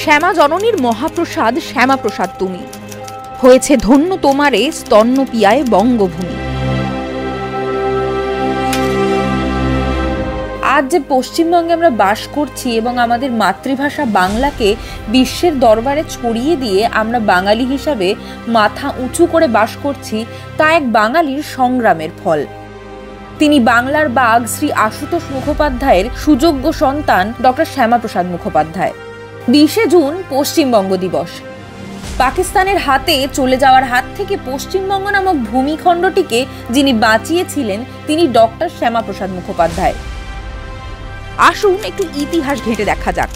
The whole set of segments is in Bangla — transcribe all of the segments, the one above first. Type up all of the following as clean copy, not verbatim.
শ্যামা জননীর মহাপ্রসাদ শ্যামাপ্রসাদ তুমি, হয়েছে ধন্য তোমারে স্তন্য পিয়ায় বঙ্গভূমি। আজ যে পশ্চিমবঙ্গে আমরা বাস করছি এবং আমাদের মাতৃভাষা বাংলাকে বিশ্বের দরবারে ছড়িয়ে দিয়ে আমরা বাঙালি হিসাবে মাথা উঁচু করে বাস করছি, তা এক বাঙালির সংগ্রামের ফল। তিনি বাংলার বাঘ শ্রী আশুতোষ মুখোপাধ্যায়ের সুযোগ্য সন্তান ডক্টর শ্যামাপ্রসাদ মুখোপাধ্যায়। 20শে জুন পশ্চিমবঙ্গ দিবস। পাকিস্তানের হাতে চলে যাওয়ার হাত থেকে পশ্চিমবঙ্গ নামক ভূমিখণ্ডটিকে যিনি বাঁচিয়েছিলেন তিনি ডক্টর শ্যামাপ্রসাদ মুখোপাধ্যায়। আসুন একটু ইতিহাস ঘেঁটে দেখা যাক।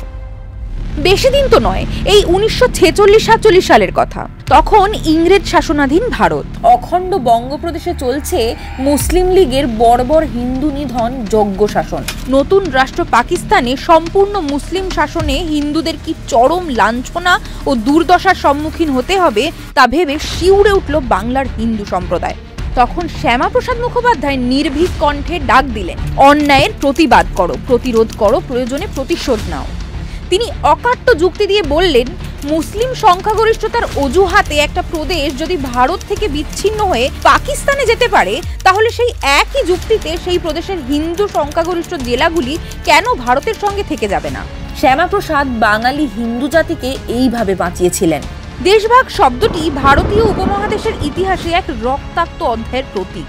বেশি দিন তো নয়, এই 1946-47 সালের কথা। তখন ইংরেজ শাসনাধীন ভারত, অখণ্ড বঙ্গপ্রদেশে চলছে মুসলিম লীগের বর্বর হিন্দু নিধন যজ্ঞ শাসন। নতুন রাষ্ট্র পাকিস্তানে সম্পূর্ণ মুসলিম শাসনে হিন্দুদের কি চরম লাঞ্ছনা ও দুর্দশার সম্মুখীন হতে হবে তা ভেবে শিউরে উঠল বাংলার হিন্দু সম্প্রদায়। তখন শ্যামাপ্রসাদ মুখোপাধ্যায় নির্ভীক কণ্ঠে ডাক দিলেন, অন্যায়ের প্রতিবাদ করো, প্রতিরোধ করো, প্রয়োজনে প্রতিশোধ নাও। তিনি অকাট্য যুক্তি দিয়ে বললেন, মুসলিম সংখ্যাগরিষ্ঠতার অজুহাতে একটা প্রদেশ যদি ভারত থেকে বিচ্ছিন্ন হয়ে পাকিস্তানে যেতে পারে, তাহলে সেই একই যুক্তিতে সেই প্রদেশের হিন্দু সংখ্যাগরিষ্ঠ জেলাগুলি কেন ভারতের সঙ্গে থেকে যাবে না? শ্যামাপ্রসাদ বাঙালি হিন্দু জাতিকে এইভাবে বাঁচিয়েছিলেন। দেশভাগ শব্দটি ভারতীয় উপমহাদেশের ইতিহাসে এক রক্তাক্ত অধ্যায়ের প্রতীক।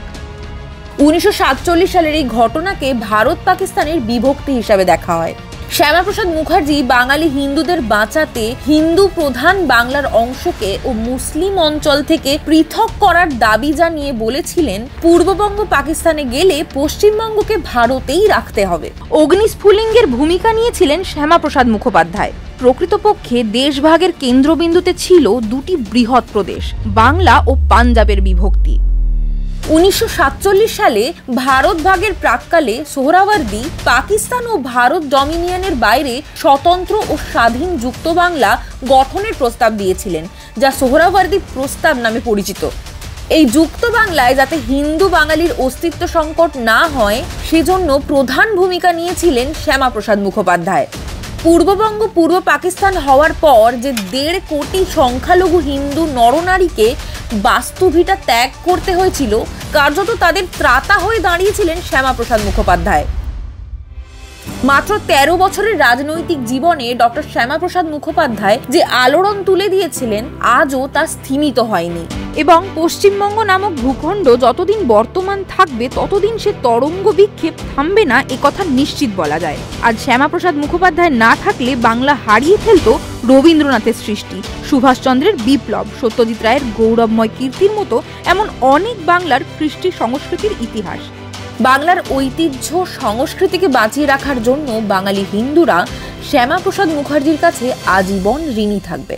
1947 সালের এই ঘটনাকে ভারত পাকিস্তানের বিভক্তি হিসাবে দেখা হয়। শ্যামাপ্রসাদ মুখার্জি বাঙালি হিন্দুদের বাঁচাতে হিন্দু প্রধান বাংলার অংশকে ও মুসলিম অঞ্চল থেকে পৃথক করার দাবি জানিয়ে বলেছিলেন, পূর্ববঙ্গ পাকিস্তানে গেলে পশ্চিমবঙ্গকে ভারতেই রাখতে হবে। অগ্নিস্ফুলিঙ্গের ভূমিকা নিয়েছিলেন শ্যামাপ্রসাদ মুখোপাধ্যায়। প্রকৃতপক্ষে দেশভাগের কেন্দ্রবিন্দুতে ছিল দুটি বৃহৎ প্রদেশ, বাংলা ও পাঞ্জাবের বিভক্তি। 1947 সালে ভারত ভাগের প্রাক্কালে সোহরাওয়ার্দী পাকিস্তান ও ভারত ডমিনিয়নের বাইরে স্বতন্ত্র ও স্বাধীন যুক্ত বাংলা গঠনের প্রস্তাব দিয়েছিলেন, যা সোহরাওয়ার্দী প্রস্তাব নামে পরিচিত। এই যুক্ত বাংলায় যাতে হিন্দু বাঙালির অস্তিত্ব সংকট না হয় সেজন্য প্রধান ভূমিকা নিয়েছিলেন শ্যামাপ্রসাদ মুখোপাধ্যায়। পূর্ববঙ্গ পূর্ব পাকিস্তান হওয়ার পর যে 1.5 কোটি সংখ্যালঘু হিন্দু নরনারীকে বাস্তুভিটা ত্যাগ করতে হয়েছিল, কার্যত তাদের ত্রাতা হয়ে দাঁড়িয়েছিলেন শ্যামাপ্রসাদ মুখোপাধ্যায়। মাত্র 13 বছরের রাজনৈতিক জীবনে ডক্টর শ্যামাপ্রসাদ মুখোপাধ্যায় যে আলোড়ন তুলে দিয়েছিলেন, আজও তা স্থিমিত হয়নি। এবং পশ্চিমবঙ্গ নামক ভূখণ্ড যতদিন বর্তমান থাকবে ততদিন সে তরঙ্গ বিক্ষেপ থামবে না, একথা নিশ্চিত বলা যায়। আজ শ্যামাপ্রসাদ মুখোপাধ্যায় না থাকলে বাংলা হারিয়ে ফেলত রবীন্দ্রনাথের সৃষ্টি, সুভাষচন্দ্রের বিপ্লব, সত্যজিৎ রায়ের গৌরবময় কীর্তির মতো এমন অনেক বাংলার কৃষ্টি সংস্কৃতির ইতিহাস। বাংলার ঐতিহ্য সংস্কৃতিকে বাঁচিয়ে রাখার জন্য বাঙালি হিন্দুরা শ্যামাপ্রসাদ মুখার্জির কাছে আজীবন ঋণী থাকবে।